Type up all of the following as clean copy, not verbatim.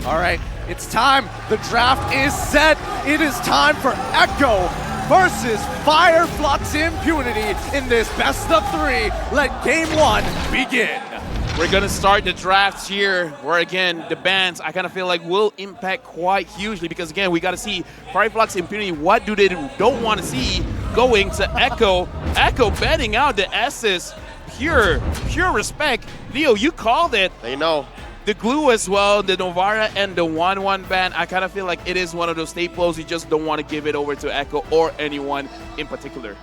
All right, it's time. The draft is set. It is time for Echo versus Fire Flux Impunity in this best of 3. Let game 1 begin. We're gonna start the draft here, where again, the bans, I kind of feel like will impact quite hugely, because again, we gotta see Fire Flux Impunity, what do they don't want to see going to Echo. Echo betting out the S's, pure respect. Leo, you called it. They know. The glue as well, the Novara and the 1-1 ban, I kind of feel like it is one of those staples. You just don't want to give it over to Echo or anyone in particular.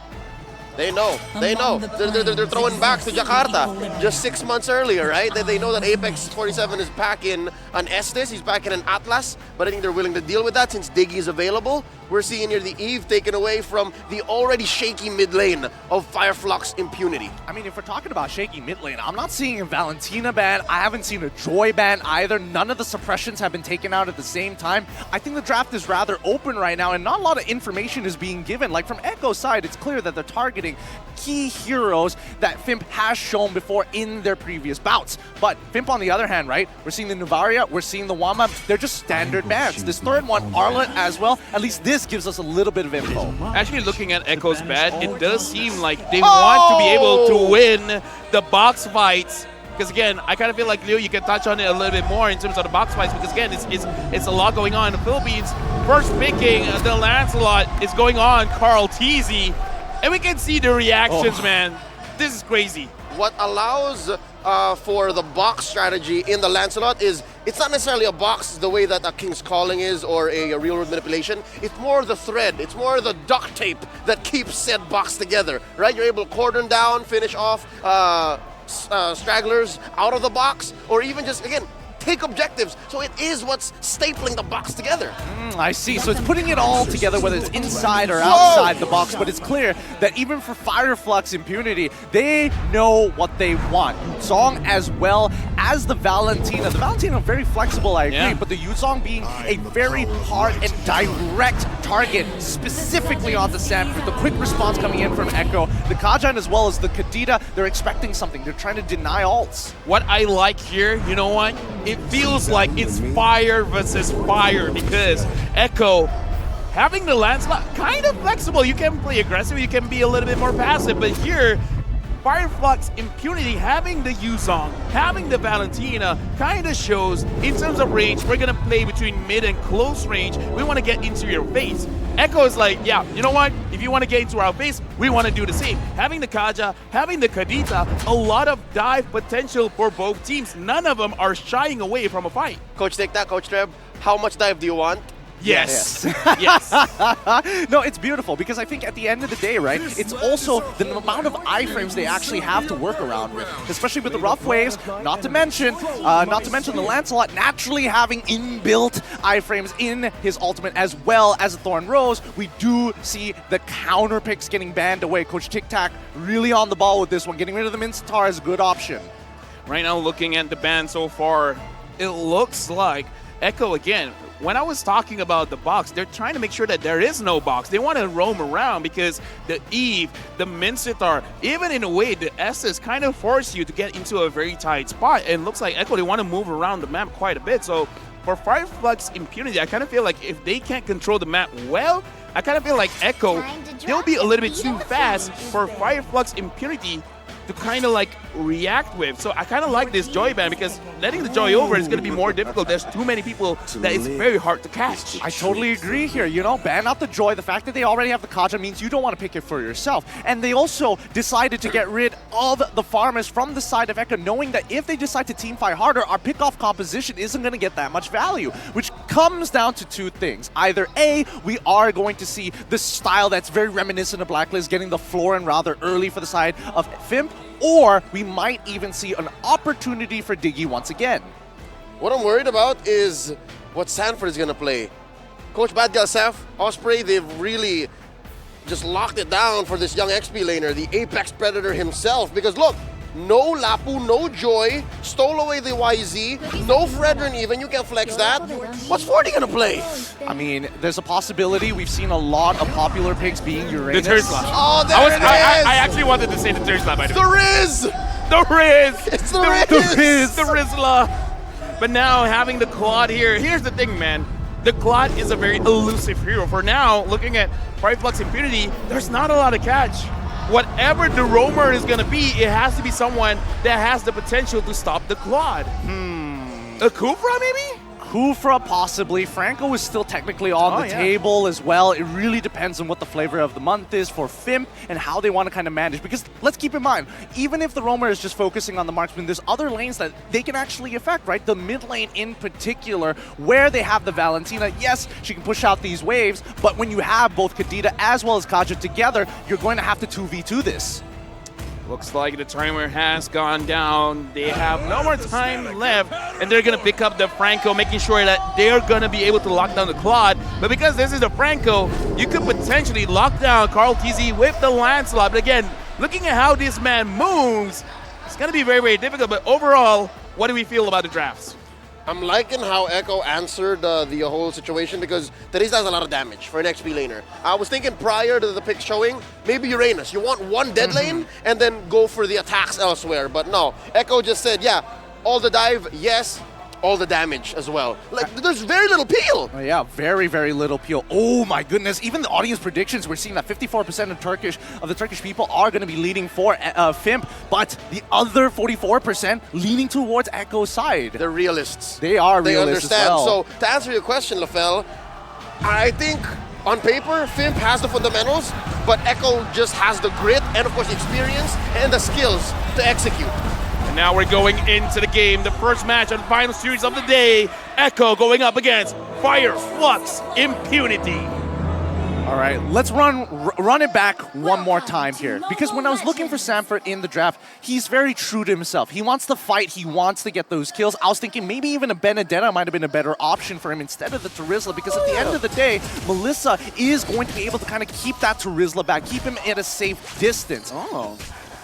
They know. They know. They're throwing back to Jakarta just 6 months earlier, right? They know that Apex 47 is back in an Estes, he's back in an Atlas, but I think they're willing to deal with that since Diggy is available. We're seeing here the Eve taken away from the already shaky mid lane of Fire Flux Impunity. I mean, if we're talking about shaky mid lane, I'm not seeing a Valentina ban. I haven't seen a Joy ban either. None of the suppressions have been taken out at the same time. I think the draft is rather open right now, and not a lot of information is being given. Like, from Echo's side, it's clear that they're targeting key heroes that Fimp has shown before in their previous bouts. But Fimp, on the other hand, right, we're seeing the Nuvaria, we're seeing the Wama, they're just standard bans. This third one, Arlet as well, at least this gives us a little bit of info. Actually, looking at Echo's bat, it does seem like they want to be able to win the box fights. Because again, I kind of feel like, Leo, you can touch on it a little bit more in terms of the box fights, because again, it's a lot going on in the Philippines. First picking, the Lancelot is going on, Carl Teasy, and we can see the reactions, man. This is crazy. What allows for the box strategy in the Lancelot is it's not necessarily a box the way that a King's Calling is or a real world manipulation. It's more the thread, it's more the duct tape that keeps said box together, right? You're able to cordon down, finish off stragglers out of the box, or even just, again, take objectives. So it is what's stapling the box together. I see. So it's putting it all together, whether it's inside or outside the box. But it's clear that even for Fire Flux Impunity, they know what they want. Yuzong as well as the Valentina. The Valentina very flexible, I agree, but the Yuzong being a very hard and direct target, specifically on the Sanford. The quick response coming in from Echo. The Kajan as well as the Kadita, they're expecting something. They're trying to deny ults. What I like here, you know what? It feels like it's fire versus fire, because Echo, having the Lancelot, kind of flexible. You can play aggressive, you can be a little bit more passive, but here, Fire Flux Impunity, having the Yuzong, having the Valentina, kind of shows, in terms of range, we're going to play between mid and close range. We want to get into your face. Echo is like, yeah, you know what? If you want to get into our face, we want to do the same. Having the Kaja, having the Kadita, a lot of dive potential for both teams. None of them are shying away from a fight. Coach, take that, Coach Treb. How much dive do you want? Yes. Yes. No, it's beautiful, because I think at the end of the day, right, it's also the amount of iframes they actually have to work around with, especially with the rough waves, not to mention the Lancelot naturally having inbuilt iframes in his ultimate, as well as the Thorn Rose. We do see the counter picks getting banned away. Coach Tic Tac really on the ball with this one. Getting rid of the Mincetar is a good option. Right now, looking at the ban so far, it looks like Echo, again, when I was talking about the box, they're trying to make sure that there is no box. They want to roam around, because the Eve, the Mincetar, even in a way, the S's kind of force you to get into a very tight spot. And it looks like Echo, they want to move around the map quite a bit. So for Fire Flux Impunity, I kind of feel like if they can't control the map well, I kind of feel like Echo, they'll be a little bit too fast for Fire Flux Impunity to kind of like react with. So I kind of like this Joy ban, because letting the Joy over is going to be more difficult. There's too many people that it's very hard to catch. I totally agree here. You know, ban out the Joy. The fact that they already have the Kaja means you don't want to pick it for yourself. And they also decided to get rid of the farmers from the side of Echo, knowing that if they decide to team fight harder, our pick-off composition isn't going to get that much value, which comes down to two things. Either A, we are going to see the style that's very reminiscent of Blacklist, getting the Florin rather early for the side of Fimp, or we might even see an opportunity for Diggy once again. What I'm worried about is what Sanford is going to play. Coach Bad Gal Seth, Osprey, they've really just locked it down for this young XP laner, the Apex Predator himself. Because look, no Lapu, no Joy, stole away the YZ, no Fredrin even, you can flex that. What's 40 going to play? I mean, there's a possibility. We've seen a lot of popular picks being Uranus. The Tersla. Oh, there it is! I actually wanted to say the Tersla, by the way. The Riz! The Riz! It's the Riz! The Rizla! But now having the Claude here, here's the thing, man. The Claude is a very elusive hero. For now, looking at Flux Impunity, there's not a lot of catch. Whatever the roamer is going to be, it has to be someone that has the potential to stop the Claude. A Kufra, maybe? Kufra, possibly. Franco is still technically on the table as well. It really depends on what the flavor of the month is for Fimp and how they want to kind of manage. Because let's keep in mind, even if the roamer is just focusing on the marksman, there's other lanes that they can actually affect, right? The mid lane in particular, where they have the Valentina. Yes, she can push out these waves, but when you have both Kadita as well as Kaja together, you're going to have to 2v2 this. Looks like the timer has gone down. They have no more time left, and they're going to pick up the Franco, making sure that they're going to be able to lock down the Claude. But because this is the Franco, you could potentially lock down Carl TZ with the Lancelot. But again, looking at how this man moves, it's going to be very, very difficult. But overall, what do we feel about the drafts? I'm liking how Echo answered the whole situation because Teresa has a lot of damage for an XP laner. I was thinking prior to the pick showing, maybe Uranus. You want one dead lane and then go for the attacks elsewhere. But no, Echo just said, yeah, all the dive, yes, all the damage as well. Like, there's very little peel. Oh, yeah, very, very little peel. Oh my goodness! Even the audience predictions, we're seeing that 54% of the Turkish people are going to be leaning for Fimp, but the other 44% leaning towards Echo's side. They're realists. They are They realists understand. as well. So to answer your question, Lafel, I think on paper, Fimp has the fundamentals, but Echo just has the grit and of course the experience and the skills to execute. And now we're going into the game, the first match of the final series of the day. Echo going up against Flux Impunity. All right, let's run it back one more time here. Because when I was looking for Sanford in the draft, he's very true to himself. He wants to fight, he wants to get those kills. I was thinking maybe even a Benedetta might have been a better option for him instead of the Terizla, because at the end of the day, Melissa is going to be able to kind of keep that Terizla back, keep him at a safe distance. Oh,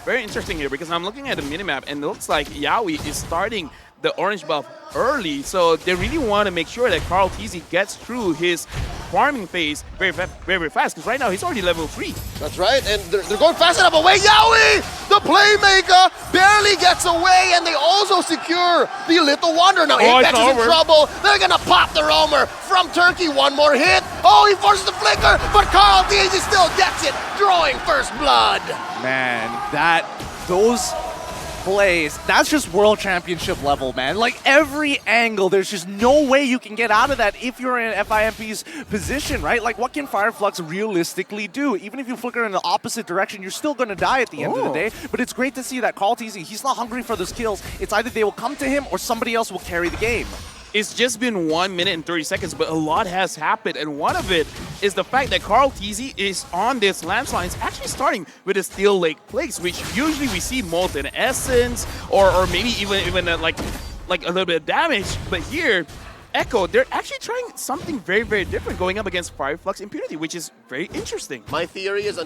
very interesting here, because I'm looking at the minimap and it looks like Yaoi is starting the orange buff early, so they really want to make sure that Carl TZ gets through his farming phase very, very fast, because right now he's already level 3. That's right, and they're going fast enough away. Yaoi, the playmaker, barely gets away, and they also secure the Little Wonder. Now Apex is in trouble. They're going to pop the roamer from Turkey. One more hit. Oh, he forces the flicker, but Carl TZ still gets it, drawing first blood. Man, those plays, that's just world championship level, man. Like every angle, there's just no way you can get out of that if you're in FIMP's position, right? Like what can Fireflux realistically do? Even if you flicker in the opposite direction, you're still going to die at the end of the day. But it's great to see that Carl TZ, he's not hungry for those kills. It's either they will come to him or somebody else will carry the game. It's just been 1 minute and 30 seconds, but a lot has happened, and one of it is the fact that Carl TZ is on this landslide. It's actually starting with a Steel Lake place, which usually we see Molten Essence or maybe even like a little bit of damage. But here, Echo, they're actually trying something very, very different, going up against Flux Impunity, which is very interesting. My theory is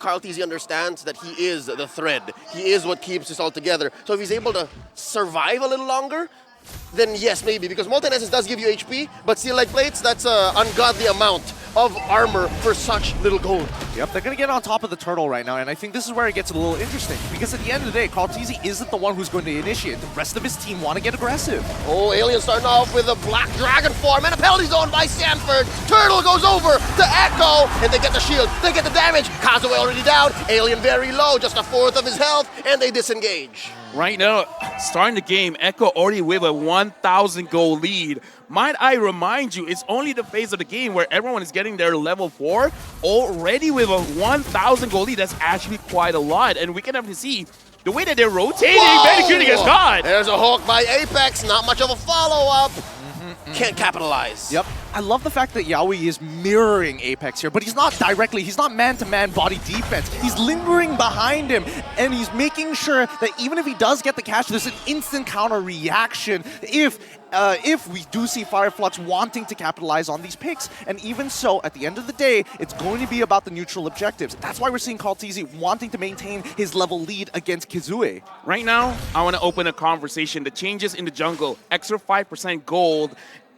Carl TZ understands that he is the thread. He is what keeps this all together. So if he's able to survive a little longer, then yes, maybe, because Molten Essence does give you HP, but Steel Like Plates, that's an ungodly amount of armor for such little gold. Yep, they're going to get on top of the turtle right now, and I think this is where it gets a little interesting, because at the end of the day, Carl TZ isn't the one who's going to initiate. The rest of his team want to get aggressive. Oh, Alien starting off with a Black Dragon form, and a penalty zone by Sanford. Turtle goes over to Echo, and they get the shield, they get the damage. Kazuya already down, Alien very low, just a fourth of his health, and they disengage. Right now, starting the game, Echo already with a 1,000 goal lead. Might I remind you, it's only the phase of the game where everyone is getting their level 4 already with a 1,000 goal lead. That's actually quite a lot, and we can have to see the way that they're rotating. Benedetta gets caught. There's a hook by Apex, not much of a follow-up. Can't capitalize. Yep. I love the fact that Yaoi is mirroring Apex here, but he's not directly, he's not man-to-man body defense. He's lingering behind him, and he's making sure that even if he does get the catch, there's an instant counter reaction if we do see Fireflux wanting to capitalize on these picks. And even so, at the end of the day, it's going to be about the neutral objectives. That's why we're seeing Carl TZ wanting to maintain his level lead against Kizue. Right now, I want to open a conversation. The changes in the jungle, extra 5% gold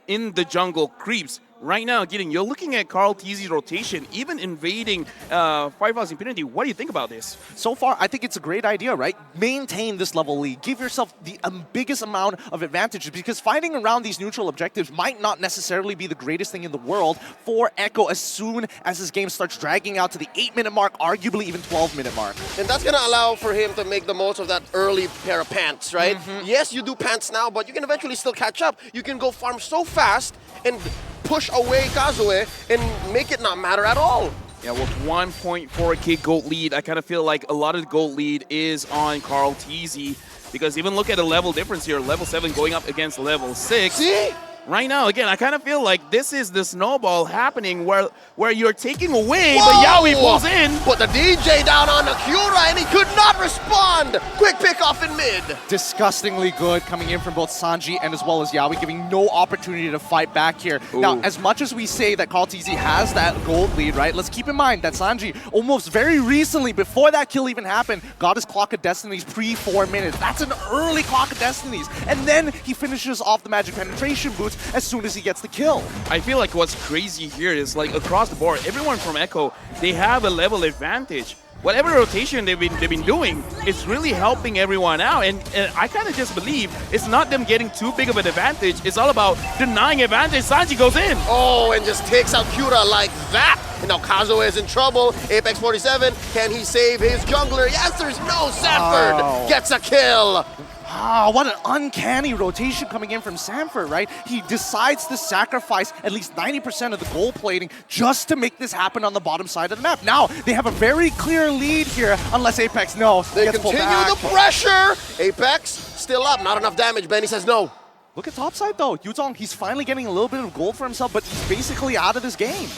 in the jungle creeps Right now, Gideon, you're looking at Carl TZ's rotation, even invading Flux Impunity. What do you think about this? So far, I think it's a great idea, right? Maintain this level lead. Give yourself the biggest amount of advantages, because fighting around these neutral objectives might not necessarily be the greatest thing in the world for Echo as soon as this game starts dragging out to the 8-minute mark, arguably even 12-minute mark. And that's going to allow for him to make the most of that early pair of pants, right? Yes, you do pants now, but you can eventually still catch up. You can go farm so fast and push away Kazue and make it not matter at all. Yeah, with 1.4k gold lead, I kind of feel like a lot of the gold lead is on Carl TZ, because even look at the level difference here, level 7 going up against level 6. See? Right now, again, I kind of feel like this is the snowball happening where you're taking away, Whoa! but Yawi pulls in. Put the DJ down on Akura, and he could not respond. Quick pick off in mid. Disgustingly good coming in from both Sanji and as well as Yawi, giving no opportunity to fight back here. Ooh. Now, as much as we say that Carl TZ has that gold lead, right, let's keep in mind that Sanji almost very recently, before that kill even happened, got his Clock of Destinies pre-4 minutes. That's an early Clock of Destinies. And then he finishes off the Magic Penetration boots as soon as he gets the kill. I feel like what's crazy here is, like, across the board, everyone from Echo, they have a level advantage. Whatever rotation they've been doing, it's really helping everyone out. And I kind of just believe it's not them getting too big of an advantage. It's all about denying advantage. Sanji goes in. Oh, and just takes out Kura like that. And now Kazue is in trouble. Apex 47, can he save his jungler? Yes, there's no. Sanford gets a kill. Ah, what an uncanny rotation coming in from Sanford, right? He decides to sacrifice at least 90% of the gold plating just to make this happen on the bottom side of the map. Now, they have a very clear lead here, unless Apex, They gets pulled continue back. the pressure. Apex still up, not enough damage. Benny says no. Look at topside though. Yuzong, he's finally getting a little bit of gold for himself, but he's basically out of this game.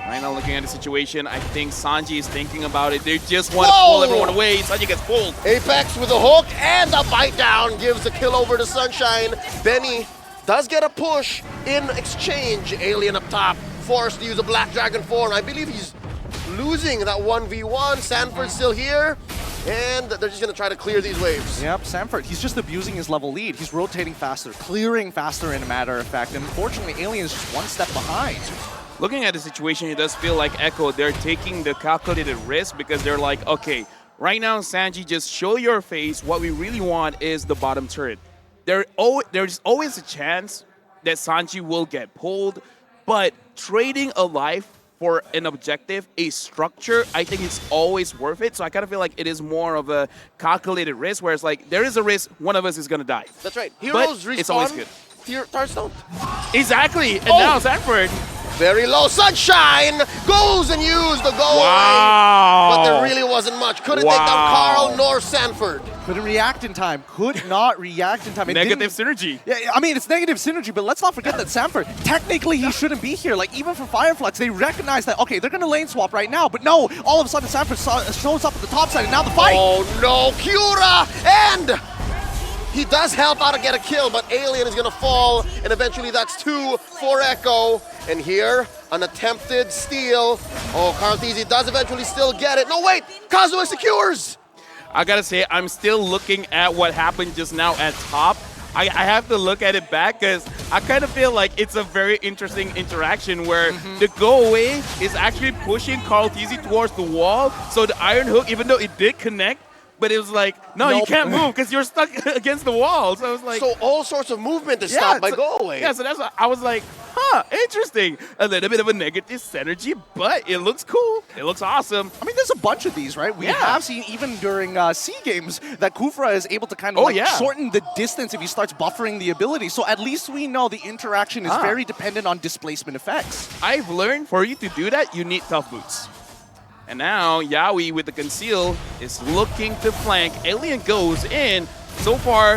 Right now, looking at the situation, I think Sanji is thinking about it. They just want to pull everyone away. Sanji gets pulled. Apex with a hook and a bite down gives the kill over to Sunshine. Benny does get a push in exchange. Alien up top, forced to use a Black Dragon form. I believe he's losing that 1v1. Sanford's still here, and they're just going to try to clear these waves. Yep, Sanford, he's just abusing his level lead. He's rotating faster, clearing faster in a matter of fact, and unfortunately, Alien is just one step behind. Looking at the situation, it does feel like Echo, they're taking the calculated risk, because they're like, okay, right now, Sanji, just show your face. What we really want is the bottom turret. There's always a chance that Sanji will get pulled, but trading a life for an objective, a structure, I think it's always worth it. So I kind of feel like it is more of a calculated risk, where it's like, there is a risk one of us is going to die. That's right. Heroes but respawn. It's always good. Stars don't. Exactly. And now Sanford. Very low. Sunshine goes and used the goal. Wow. But there really wasn't much. Couldn't take down Carl nor Sanford. Couldn't react in time. Could not react in time. It Negative synergy. Yeah, I mean, it's negative synergy, but let's not forget that Sanford, technically he shouldn't be here. Like, even for Fireflux, they recognize that, okay, they're going to lane swap right now, but no, all of a sudden Sanford shows up at the top side, and now the fight. Oh no, Kura! And he does help out to get a kill, but Alien is going to fall, and eventually that's 2 for Echo. And here, an attempted steal. Oh, Carl TZ does eventually still get it. No, wait! Kazue secures! I gotta say, I'm still looking at what happened just now at top. I have to look at it back, because I kind of feel like it's a very interesting interaction where the go away is actually pushing Carl TZ towards the wall. So the Iron Hook, even though it did connect, but it was like, no, you can't move because you're stuck against the wall. So I was like, so all sorts of movement is stopped by go away. Yeah, so that's what I was like, huh, interesting. A little bit of a negative synergy, but it looks cool. It looks awesome. I mean, there's a bunch of these, right? We have seen even during C games that Kufra is able to kind of shorten the distance if he starts buffering the ability. So at least we know the interaction is very dependent on displacement effects. I've learned for you to do that, you need tough boots. And now Yawi with the conceal is looking to flank. Alien goes in. So far,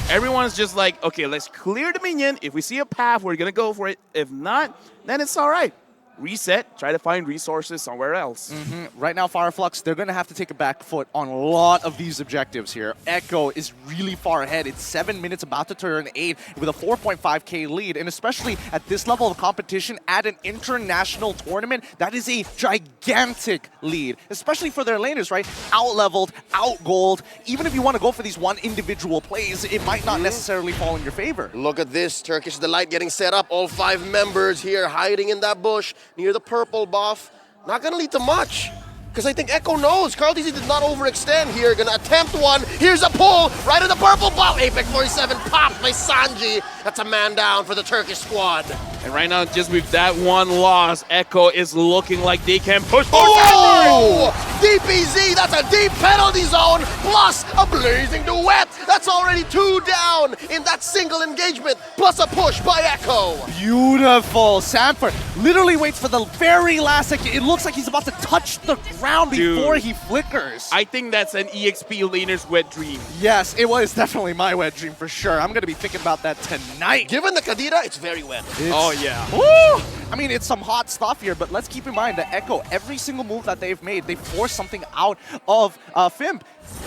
everyone's just like, okay, let's clear the minion. If we see a path, we're going to go for it. If not, then it's all right. reset, try to find resources somewhere else. Right now, Fireflux, they're going to have to take a back foot on a lot of these objectives here. Echo is really far ahead. It's 7 minutes, about to turn 8, with a 4.5k lead. And especially at this level of competition, at an international tournament, that is a gigantic lead, especially for their laners, right? Out-leveled, out-gold. Even if you want to go for these one individual plays, it might not necessarily fall in your favor. Look at this, Turkish Delight getting set up. All 5 members here hiding in that bush near the purple buff. Not gonna lead to much, because I think Echo knows. Carl TZ did not overextend here. Gonna attempt one. Here's a pull right at the purple buff. Apex 47 popped by Sanji. That's a man down for the Turkish squad. And right now, just with that one loss, Echo is looking like they can push forward. Oh! DPZ, that's a deep penalty zone, plus a blazing duet. That's already 2 down in that single engagement, plus a push by Echo. Beautiful. Sanford literally waits for the very last second. It looks like he's about to touch the ground before he flickers. I think that's an EXP laner's wet dream. Yes, it was definitely my wet dream for sure. I'm going to be thinking about that tonight. Given the Kadira, it's very wet. Oh, yeah. Woo! I mean, it's some hot stuff here, but let's keep in mind that Echo, every single move that they've made, they forced something out of Fimp.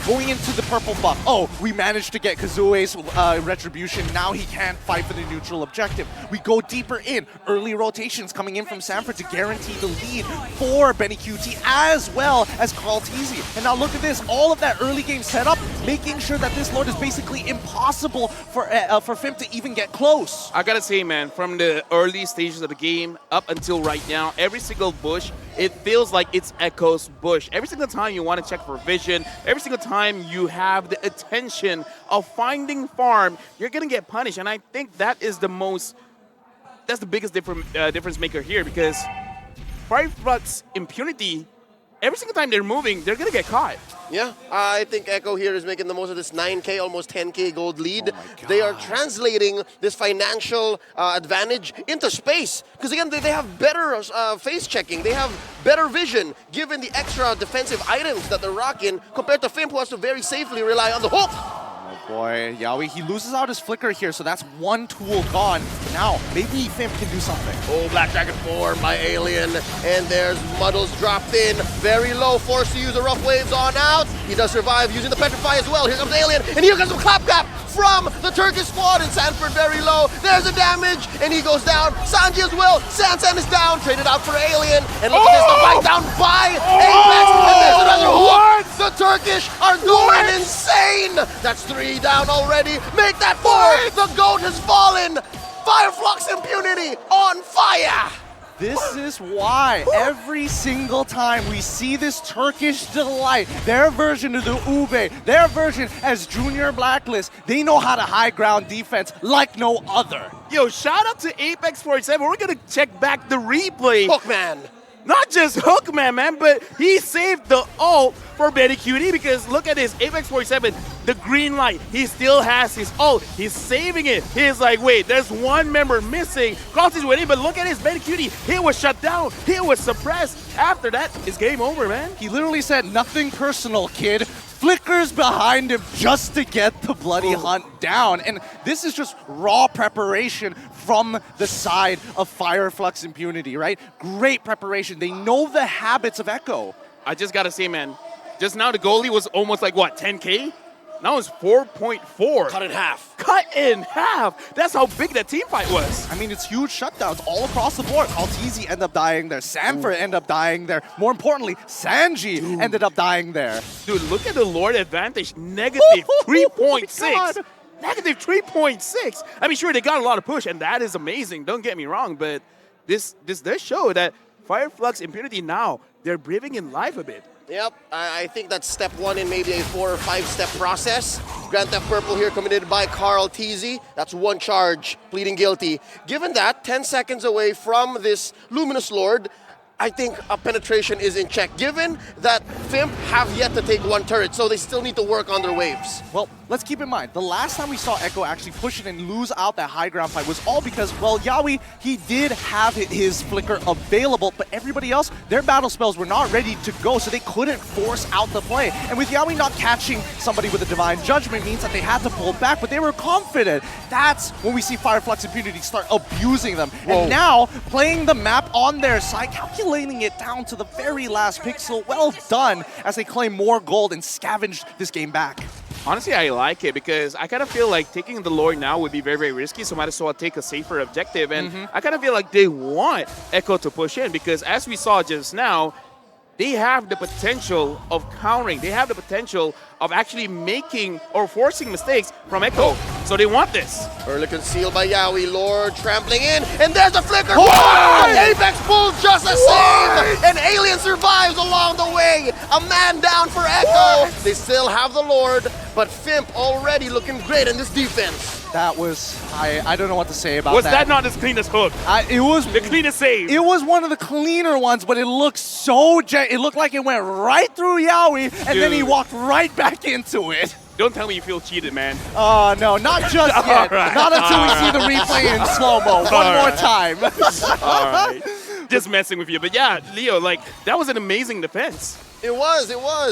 Going into the purple buff. Oh, we managed to get Kazue's retribution. Now he can't fight for the neutral objective. We go deeper in. Early rotations coming in from Sanford to guarantee the lead for Benny QT as well as Carl TZ. And now look at this. All of that early game setup, making sure that this Lord is basically impossible for Fimp to even get close. I gotta say, man, from the early stages of the game up until right now, every single bush, it feels like it's Echo's bush. Every single time you want to check for vision, every single time you have the attention of finding farm, you're gonna get punished. And I think that is that's the biggest difference maker here, because Fireflux Impunity, every single time they're moving, they're gonna get caught. Yeah, I think Echo here is making the most of this 9k, almost 10k gold lead. Oh They are translating this financial advantage into space. Because again, they have better face checking. They have better vision, given the extra defensive items that they're rocking, compared to Fimp, who has to very safely rely on the hook. Boy, Yaoi, he loses out his flicker here, so that's one tool gone. Now, maybe Fimp can do something. Oh, Black Dragon 4 by Alien. And there's Muddles dropped in. Very low, forced to use the rough waves on out. He does survive using the Petrify as well. Here comes Alien, and here comes the Clapcap from the Turkish squad. And Sanford very low. There's the damage, and he goes down. Sanji as well. Sansan is down. Traded out for Alien. And look at this, the fight down by Apex. And there's another hook. The Turkish are going insane. That's 3 down already. Make that 4. The GOAT has fallen. Fireflux Impunity on fire. This is why every single time we see this Turkish Delight, their version of the Ube, their version as Junior Blacklist, they know how to high ground defense like no other. Yo, shout out to Apex 47. We're gonna check back the replay. Hookman. Not just Hookman, man, but he saved the ult for Benny QT, because look at this, Apex 47, the green light, he still has his ult, he's saving it. He's like, wait, there's one member missing. Cross is winning, but look at his Benny QT, he was shut down, he was suppressed. After that, it's game over, man. He literally said, nothing personal, kid. Flickers behind him just to get the bloody hunt down. And this is just raw preparation from the side of Fireflux Impunity, right? Great preparation. They know the habits of Echo. I just gotta say, man, just now the goalie was almost like, what, 10K? Now it's 4.4. Cut in half. Cut in half. That's how big that team fight was. I mean, it's huge shutdowns all across the board. Altizi ended up dying there. Sanford ended up dying there. More importantly, Sanji ended up dying there. Dude, look at the Lord advantage. Negative 3.6. Negative 3.6. I mean, sure, they got a lot of push, and that is amazing. Don't get me wrong, but this does show that Fireflux Impunity now, they're breathing in life a bit. Yep, I think that's step 1 in maybe a 4 or 5 step process. Grand Theft Purple here committed by Carl TZ. That's 1 charge, pleading guilty. Given that, 10 seconds away from this Luminous Lord, I think a penetration is in check, given that Fimp have yet to take one turret, so they still need to work on their waves. Well, let's keep in mind, the last time we saw Echo actually push it and lose out that high ground fight was all because, well, Yawi, he did have his flicker available, but everybody else, their battle spells were not ready to go, so they couldn't force out the play. And with Yawi not catching somebody with a Divine Judgment means that they had to pull back, but they were confident. That's when we see Flux Impunity start abusing them. Whoa. And now, playing the map on their side, calculating it down to the very last pixel. Well done as they claim more gold and scavenge this game back. Honestly, I like it because I kind of feel like taking the Lord now would be very, very risky, so might as well take a safer objective. And I kind of feel like they want Echo to push in because as we saw just now, they have the potential of countering. They have the potential of actually making or forcing mistakes from Echo. So they want this. Early concealed by Yawi, Lord trampling in, and there's a flicker! Why? Apex pulls just the same! And Alien survives along the way! A man down for Echo! They still have the Lord, but Fimp already looking great in this defense. That was, I don't know what to say about Was that. that not his cleanest hook? It was The cleanest save? It was one of the cleaner ones, but it looked so it looked like it went right through Yawi, and then he Dude. walked right back into it. Don't tell me you feel cheated, man. Oh, no, not just yet. right. Not until we see the replay in slow-mo. One more right. time. All right. Just messing with you. But yeah, Leo, like, that was an amazing defense. It was.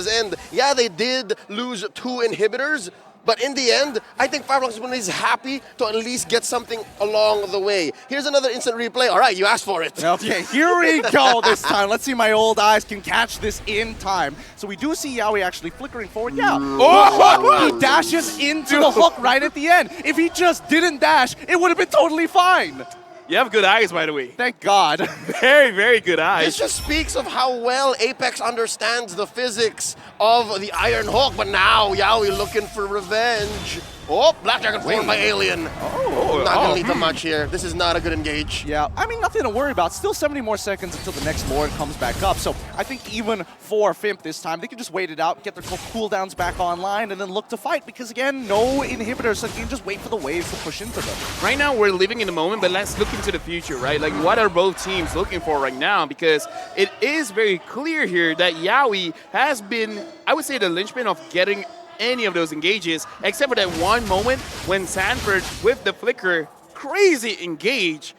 And yeah, they did lose 2 inhibitors, but in the end, I think Flux Impunity is happy to at least get something along the way. Here's another instant replay. All right, you asked for it. Okay, here we go this time. Let's see my old eyes can catch this in time. So we do see Yawi actually flickering forward. Yeah. Oh! He dashes into the hook right at the end. If he just didn't dash, it would have been totally fine. You have good eyes, by the way. Thank God. Very, very good This eyes. just speaks of how well Apex understands the physics of the Iron Hawk, but now Yawi looking for revenge. Oh, Black Dragon formed by Alien. Not gonna lead to much here. This is not a good engage. Yeah, I mean, nothing to worry about. Still 70 more seconds until the next Lord comes back up. So I think even for Fimp this time, they can just wait it out, get their cooldowns back online, and then look to fight. Because again, no inhibitors, so you can just wait for the waves to push into them. Right now, we're living in the moment, but let's look into the future, right? Like, what are both teams looking for right now? Because it is very clear here that Yawi has been, I would say, the linchpin of getting any of those engages, except for that one moment when Sanford, with the flicker, crazy engage.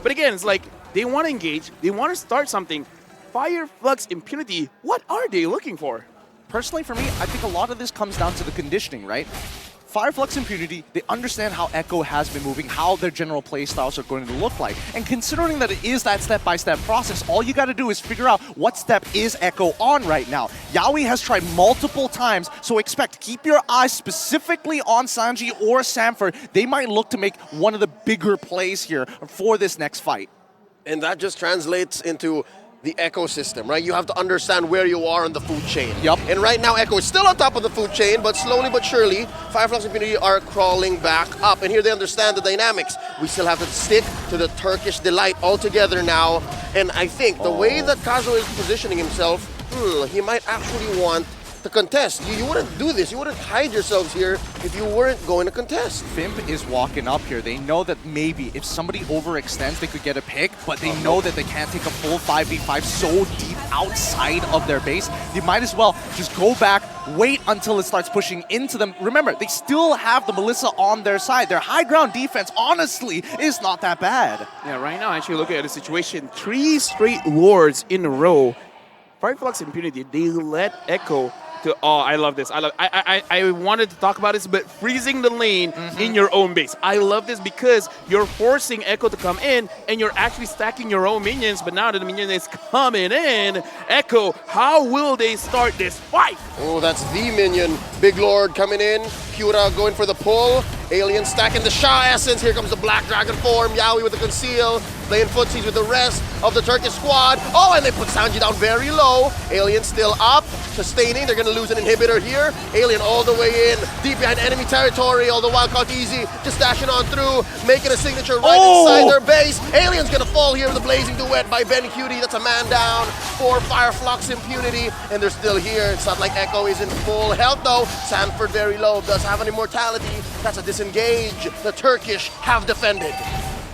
But again, it's like, they want to engage, they want to start something. Flux Impunity, what are they looking for? Personally, for me, I think a lot of this comes down to the conditioning, right? Flux Impunity, they understand how Echo has been moving, how their general play styles are going to look like. And considering that it is that step-by-step process, all you got to do is figure out what step is Echo on right now. Yawi has tried multiple times, so keep your eyes specifically on Sanji or Sanford. They might look to make one of the bigger plays here for this next fight. And that just translates into the ecosystem, right? You have to understand where you are on the food chain. Yup. And right now, Echo is still on top of the food chain, but slowly but surely, Flux Impunity are crawling back up. And here they understand the dynamics. We still have to stick to the Turkish delight altogether now. And I think the way that Kazo is positioning himself, he might actually want to contest. You wouldn't do this. You wouldn't hide yourselves here if you weren't going to contest. Fimp is walking up here. They know that maybe if somebody overextends, they could get a pick, but they know that they can't take a full 5v5 so deep outside of their base. They might as well just go back, wait until it starts pushing into them. Remember, they still have the Melissa on their side. Their high ground defense, honestly, is not that bad. Yeah, right now, actually looking at the situation, 3 straight Lords in a row. Flux Impunity, they let Echo to, oh, I love this. I wanted to talk about this, but freezing the lane in your own base. I love this because you're forcing Echo to come in and you're actually stacking your own minions, but now that the minion is coming in, Echo, how will they start this fight? Oh, that's the minion. Big Lord coming in. Pura going for the pull. Alien stacking the Shah Essence. Here comes the Black Dragon form. Yawi with the conceal. Playing footsies with the rest of the Turkish squad. Oh, and they put Sanji down very low. Alien still up. Sustaining. They're going to lose an inhibitor here. Alien all the way in. Deep behind enemy territory. All the while Easy just dashing on through. Making a signature right inside their base. Alien's going to fall here with a blazing duet by Ben Cutie. That's a man down for Flux Impunity. And they're still here. It's not like Echo is in full health though. Sanford very low. Does have an immortality. That's a disengage. The Turkish have defended.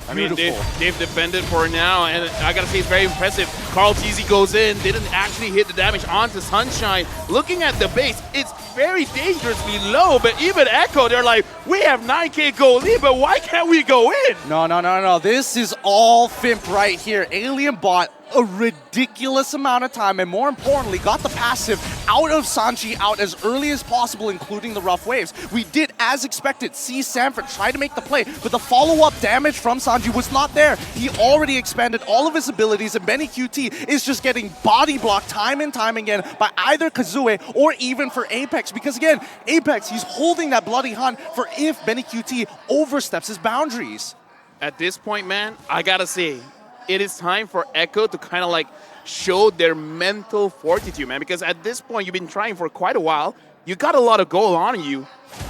I mean, they've defended for now, and I gotta say it's very impressive. Carl TZ goes in, didn't actually hit the damage onto Sunshine. Looking at the base, it's very dangerously low, but even Echo, they're like, we have 9k gold lead, but why can't we go in? No. This is all Fimp right here. Alien bought a ridiculous amount of time, and more importantly, got the passive out of Sanji out as early as possible, including the rough waves. We did, as expected, see Sanford try to make the play, but the follow-up damage from Sanji was not there. He already expanded all of his abilities, and Benny QT is just getting body blocked time and time again by either Kazue or even for Apex, because again, Apex, he's holding that bloody hunt for if Benny QT oversteps his boundaries. At this point, man, I gotta say, it is time for Echo to kind of like show their mental fortitude, man, because at this point, you've been trying for quite a while. You got a lot of gold on you.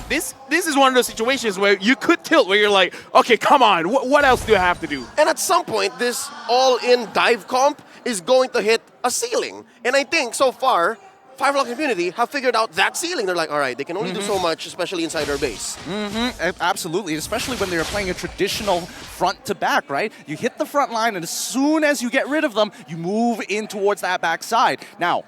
This is one of those situations where you could tilt, where you're like, okay, come on, what else do I have to do? And at some point, this all-in dive comp is going to hit a ceiling. And I think so far, Flux Impunity have figured out that ceiling. They're like, all right, they can only do so much, especially inside their base. Absolutely, especially when they're playing a traditional front to back, right? You hit the front line, and as soon as you get rid of them, you move in towards that back side. Now,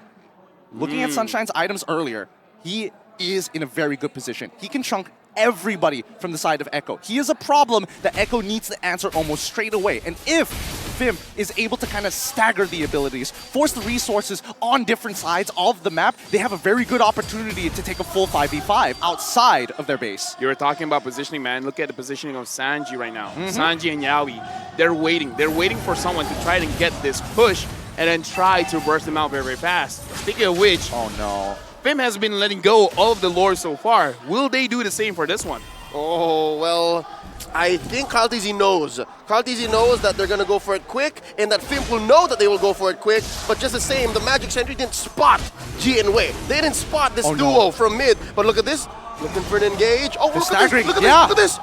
looking at Sunshine's items earlier, he is in a very good position. He can chunk everybody from the side of Echo. He is a problem that Echo needs to answer almost straight away. And if Fimp is able to kind of stagger the abilities, force the resources on different sides of the map, they have a very good opportunity to take a full 5v5 outside of their base. You were talking about positioning, man. Look at the positioning of Sanji right now. Sanji and Yaoi, they're waiting. They're waiting for someone to try and get this push and then try to burst them out very, very fast. Speaking of which, oh no, Fim has been letting go of the lore so far. Will they do the same for this one? Oh, well, I think Carl TZ knows. Carl TZ knows that they're going to go for it quick, and that Fimp will know that they will go for it quick, but just the same, the Magic Sentry didn't spot G and Wei. They didn't spot this duo from mid, but look at this. Looking for an engage. Oh, look at this. Look at this. Look at this.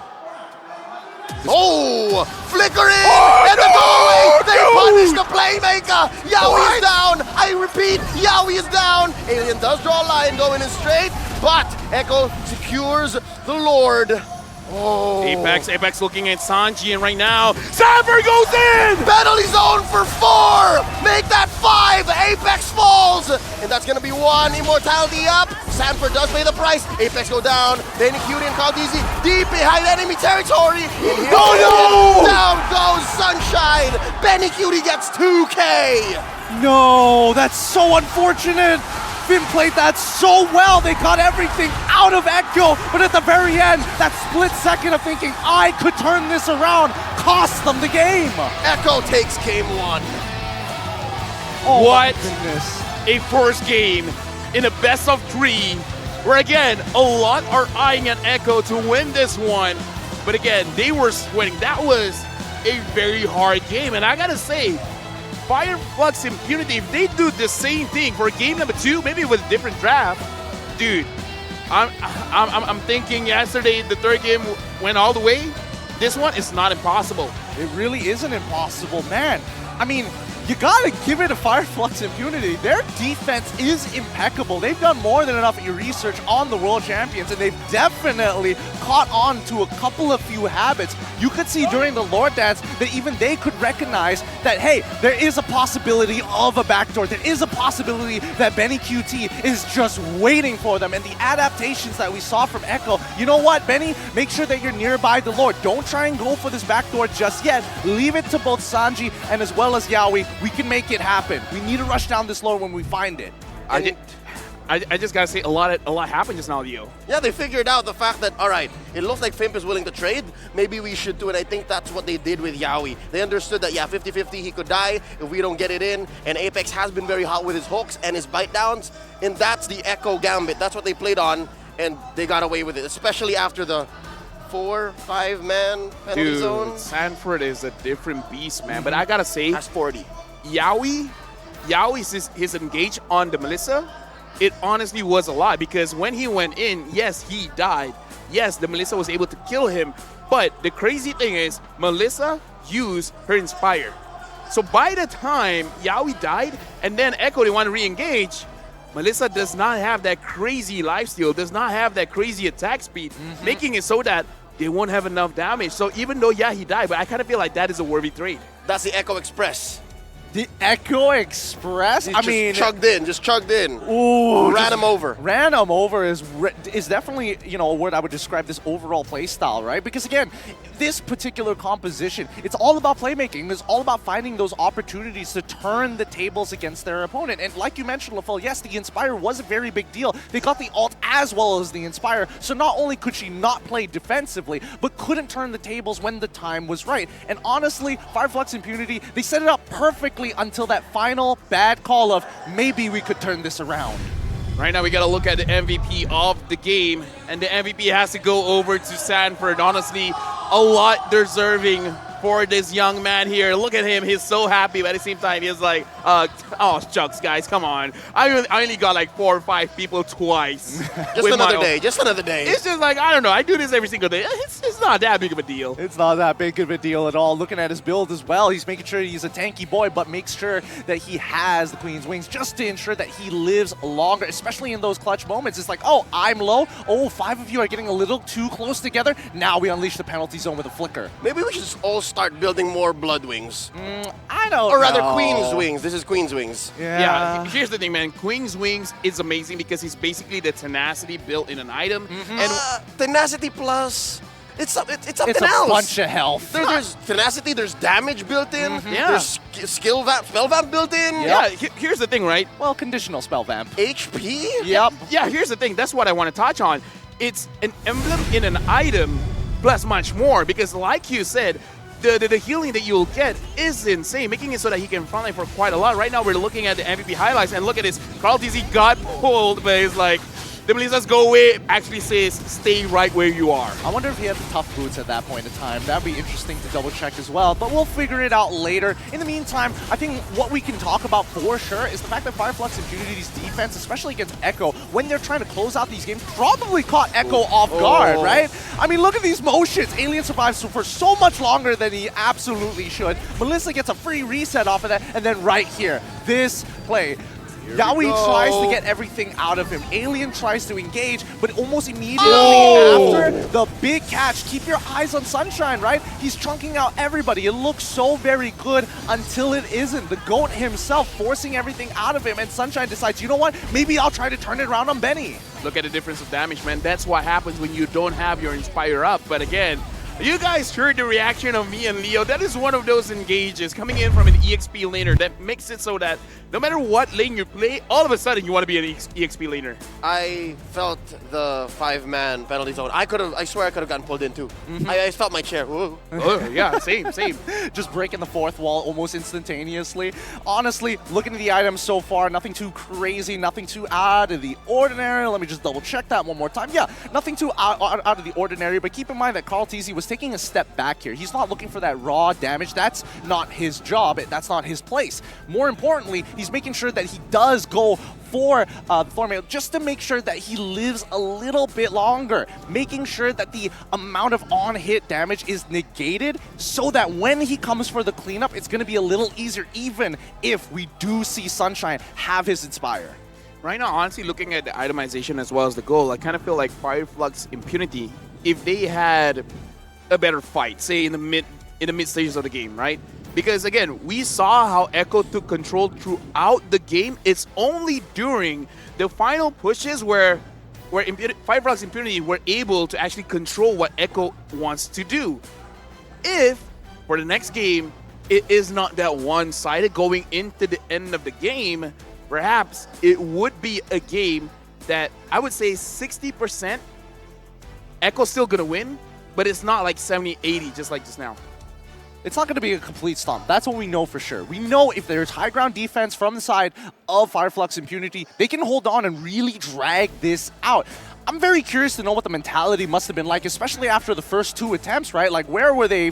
Oh, flickering, and the doorway, they punish the playmaker. Yaoi is down. I repeat, Yaoi is down. Alien does draw a line going in straight, but Echo secures the Lord. Oh. Apex looking at Sanji, and right now, Sanford goes in! Penalty zone for 4! Make that 5! Apex falls! And that's gonna be 1 immortality up. Sanford does pay the price. Apex go down. Benny QT and Carl TZ deep behind enemy territory. And here down goes Sunshine. Benny QT gets 2K. No, that's so unfortunate. Finn played that so well. They got everything out of Echo, but at the very end, that split second of thinking, I could turn this around, cost them the game. Echo takes game 1. Oh, what my goodness. A first game in a best of 3, where again, a lot are eyeing at Echo to win this one. But again, they were sweating. That was a very hard game, and I gotta say, Flux Impunity, if they do the same thing for game number 2, maybe with a different draft, dude, I'm thinking yesterday the third game went all the way. This one is not impossible. It really isn't impossible, man. I mean, you gotta give it a Flux Impunity. Their defense is impeccable. They've done more than enough research on the world champions, and they've definitely caught on to a couple of few habits. You could see during the Lord Dance that even they could recognize that, hey, there is a possibility of a backdoor. There is a possibility that Benny QT is just waiting for them. And the adaptations that we saw from Echo, you know what, Benny? Make sure that you're nearby the Lord. Don't try and go for this backdoor just yet. Leave it to both Sanji and as well as Yaoi. We can make it happen. We need to rush down this Lord when we find it. I just gotta say, a lot happened just now, Leo. Yeah, they figured out the fact that, all right, it looks like Fimp is willing to trade. Maybe we should do it. I think that's what they did with Yaoi. They understood that, yeah, 50-50, he could die if we don't get it in. And Apex has been very hot with his hooks and his bite downs. And that's the Echo Gambit. That's what they played on, and they got away with it, especially after the 4-5-man penalty zone. Sanford is a different beast, man. But I gotta say, That's 40. Yaoi's his engage on the Melissa, it honestly was a lot, because when he went in, yes, he died. Yes, the Melissa was able to kill him, but the crazy thing is, Melissa used her Inspire. So by the time Yaoi died, and then Echo, they want to re-engage, Melissa does not have that crazy lifesteal, does not have that crazy attack speed, making it so that they won't have enough damage. So even though, yeah, he died, but I kind of feel like that is a worthy trade. That's the Echo Express. The Echo Express? He I just mean, just chugged in. ooh, Ran him over. Ran him over is definitely, you know, a word I would describe this overall play style, right? Because again, this particular composition, it's all about playmaking. It's all about finding those opportunities to turn the tables against their opponent. And like you mentioned, LaFell, yes, the Inspire was a very big deal. They got the ult as well as the Inspire, so not only could she not play defensively, but couldn't turn the tables when the time was right. And honestly, Flux Impunity, they set it up perfectly until that final bad call of maybe we could turn this around. Right now, we got to look at the MVP of the game, and the MVP has to go over to Sanford. Honestly, a lot deserving for this young man here. Look at him. He's so happy, but at the same time, he's like, oh, shucks, guys, come on. I only got like 4 or 5 people twice. Just another day. Just another day. It's just like, I don't know. I do this every single day. It's not that big of a deal. It's not that big of a deal at all. Looking at his build as well, he's making sure he's a tanky boy, but makes sure that he has the Queen's Wings just to ensure that he lives longer, especially in those clutch moments. It's like, oh, I'm low. Oh, 5 of you are getting a little too close together. Now we unleash the penalty zone with a flicker. Maybe we should just all start building more Blood Wings. I don't Or rather, know. Queen's Wings. This is Queen's Wings. Yeah, here's the thing, man. Queen's Wings is amazing because he's basically the tenacity built in an item. And Tenacity plus, it's something It's else. a bunch of health. There's tenacity, there's damage built in, Yeah. there's skill vamp, spell vamp built in, yeah, here's the thing, right? Well, conditional spell vamp. HP. Yep. Yeah, here's the thing. That's what I want to touch on. It's an emblem in an item plus much more because like you said, the healing that you'll get is insane, making it so that he can frontline for quite a lot. Right now, we're looking at the MVP highlights, and look at this. Carl TZ got pulled, but he's like, the Melissa's go away actually says, stay right where you are. I wonder if he had the tough boots at that point in time. That'd be interesting to double check as well, but we'll figure it out later. In the meantime, I think what we can talk about for sure is the fact that Flux Impunity's defense, especially against Echo, when they're trying to close out these games, probably caught Echo off guard, right? I mean, look at these motions. Alien survives for so much longer than he absolutely should. Melissa gets a free reset off of that, and then right here, this play. Yaoi tries to get everything out of him. Alien tries to engage, but almost immediately after the big catch, keep your eyes on Sunshine, right? He's chunking out everybody. It looks so very good until it isn't. The GOAT himself forcing everything out of him, and Sunshine decides, you know what? Maybe I'll try to turn it around on Benny. Look at the difference of damage, man. That's what happens when you don't have your Inspire up. But again, you guys heard the reaction of me and Leo. That is one of those engages coming in from an EXP laner that makes it so that no matter what lane you play, all of a sudden you want to be an EXP laner. I felt the 5-man penalty zone. I swear I could have gotten pulled in too. I felt my chair. Whoa. Oh, yeah, same. Just breaking the 4th wall almost instantaneously. Honestly, looking at the items so far, nothing too crazy, nothing too out of the ordinary. Let me just double check that one more time. Yeah, nothing too out of the ordinary, but keep in mind that Carl TZ was taking a step back here. He's not looking for that raw damage. That's not his job. That's not his place. More importantly, he's making sure that he does go for the Thornmail just to make sure that he lives a little bit longer, making sure that the amount of on-hit damage is negated so that when he comes for the cleanup, it's going to be a little easier, even if we do see Sunshine have his Inspire. Right now, honestly, looking at the itemization as well as the goal, I kind of feel like Flux Impunity, if they had a better fight, say in the mid stages of the game, right? Because again, we saw how Echo took control throughout the game. It's only during the final pushes where Flux Impunity were able to actually control what Echo wants to do. If for the next game it is not that one-sided going into the end of the game, perhaps it would be a game that I would say 60% Echo's still gonna win, but it's not like 70-80 just like just now. It's not going to be a complete stomp. That's what we know for sure. We know if there's high ground defense from the side of Flux Impunity, they can hold on and really drag this out. I'm very curious to know what the mentality must have been like, especially after the first 2 attempts, right? Like, what were they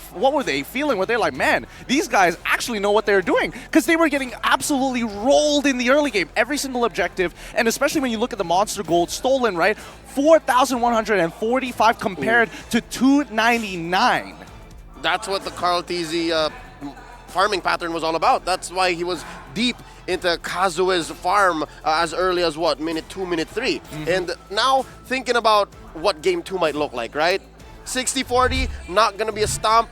feeling? Were they like, man, these guys actually know what they're doing? Because they were getting absolutely rolled in the early game, every single objective, and especially when you look at the monster gold stolen, right? 4,145 compared to 299. That's what the Carl TZ farming pattern was all about. That's why he was deep into Kazue's farm as early as what, minute 2, minute 3. And now thinking about what game 2 might look like, right? 60-40, not gonna be a stomp.